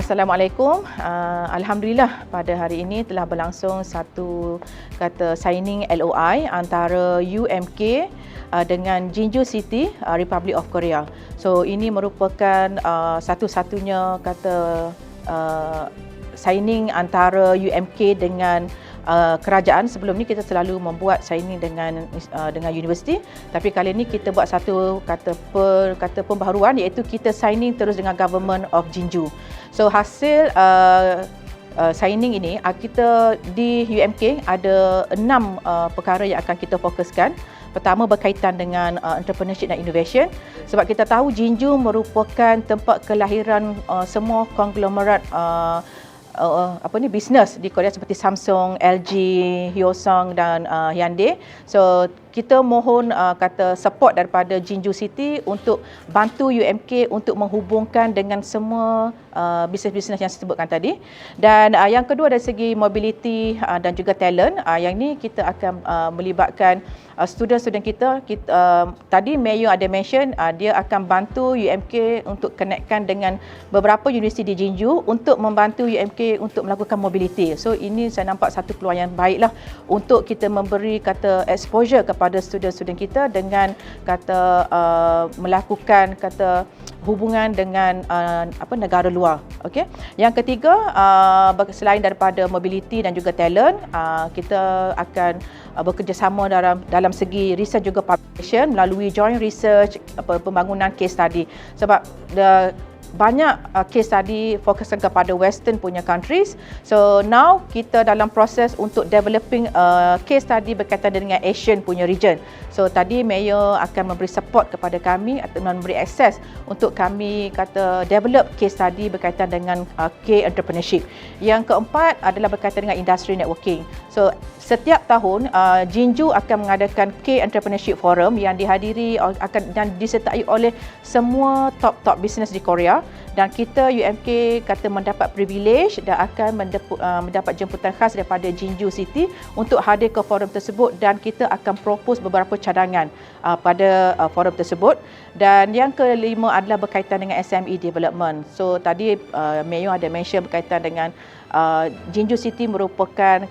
Assalamualaikum. Alhamdulillah pada hari ini telah berlangsung satu signing LOI antara UMK dengan Jeonju City, Republic of Korea. So ini merupakan satu-satunya signing antara UMK dengan kerajaan. Sebelum ni kita selalu membuat signing dengan universiti, tapi kali ini kita buat satu pembaharuan, iaitu kita signing terus dengan Government of Jeonju. So hasil signing ini, kita di UMK ada 6 perkara yang akan kita fokuskan. Pertama berkaitan dengan entrepreneurship dan innovation, sebab kita tahu Jeonju merupakan tempat kelahiran semua konglomerat bisnes di Korea seperti Samsung, LG, Hyosung dan Hyundai. So kita mohon support daripada Jeonju City untuk bantu UMK untuk menghubungkan dengan semua bisnes-bisnes yang saya sebutkan tadi. Dan yang kedua dari segi mobility dan juga talent, yang ni kita akan melibatkan student-student kita. Tadi Mayor ada mention dia akan bantu UMK untuk connectkan dengan beberapa universiti di Jeonju untuk membantu UMK untuk melakukan mobility. So ini saya nampak satu peluang yang baiklah untuk kita memberi exposure kepada student-student kita dengan melakukan hubungan dengan negara luar. Okey. Yang ketiga, selain daripada mobility dan juga talent, kita akan bekerjasama dalam segi research juga publication melalui joint research, pembangunan case study. Sebab banyak case study fokuskan kepada western punya countries. So now kita dalam proses untuk developing case study berkaitan dengan Asian punya region. So tadi Mayor akan memberi support kepada kami atau memberi akses untuk kami develop case study berkaitan dengan K-entrepreneurship. Yang keempat adalah berkaitan dengan industry networking. So setiap tahun Jeonju akan mengadakan K-Entrepreneurship Forum yang dihadiri dan disertai oleh semua top business di Korea, dan kita UMK mendapat privilege dan akan mendapat jemputan khas daripada Jeonju City untuk hadir ke forum tersebut, dan kita akan propose beberapa cadangan pada forum tersebut. Dan yang kelima adalah berkaitan dengan SME development. So tadi Mayor ada mention berkaitan dengan Jeonju City merupakan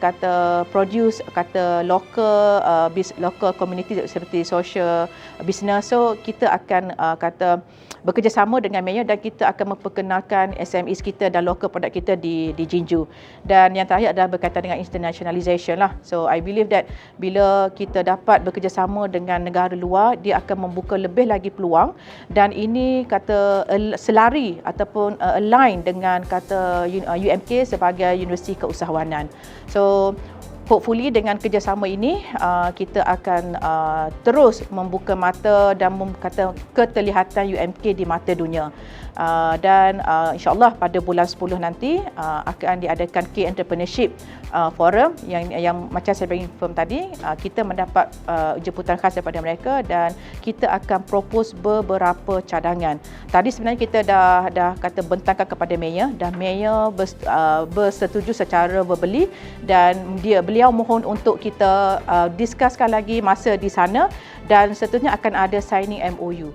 produce local community seperti social business. So kita akan bekerjasama dengan Mayor dan kita akan memperkenalkan SMEs kita dan local product kita di Jeonju. Dan yang terakhir adalah berkaitan dengan internationalization lah. So I believe that bila kita dapat bekerjasama dengan negara luar, dia akan membuka lebih lagi peluang, dan ini selari ataupun align dengan UMK sebagai universiti keusahawanan. So hopefully dengan kerjasama ini kita akan terus membuka mata dan keterlihatan UMK di mata dunia. Dan insyaAllah pada bulan 10 nanti akan diadakan K-Entrepreneurship Forum yang macam saya bagi inform tadi, kita mendapat jemputan khas daripada mereka dan kita akan propose beberapa cadangan. Tadi sebenarnya kita dah bentangkan kepada Mayor, dan Mayor bersetuju secara verbally, dan beliau mohon untuk kita discusskan lagi masa di sana, dan seterusnya akan ada signing MOU.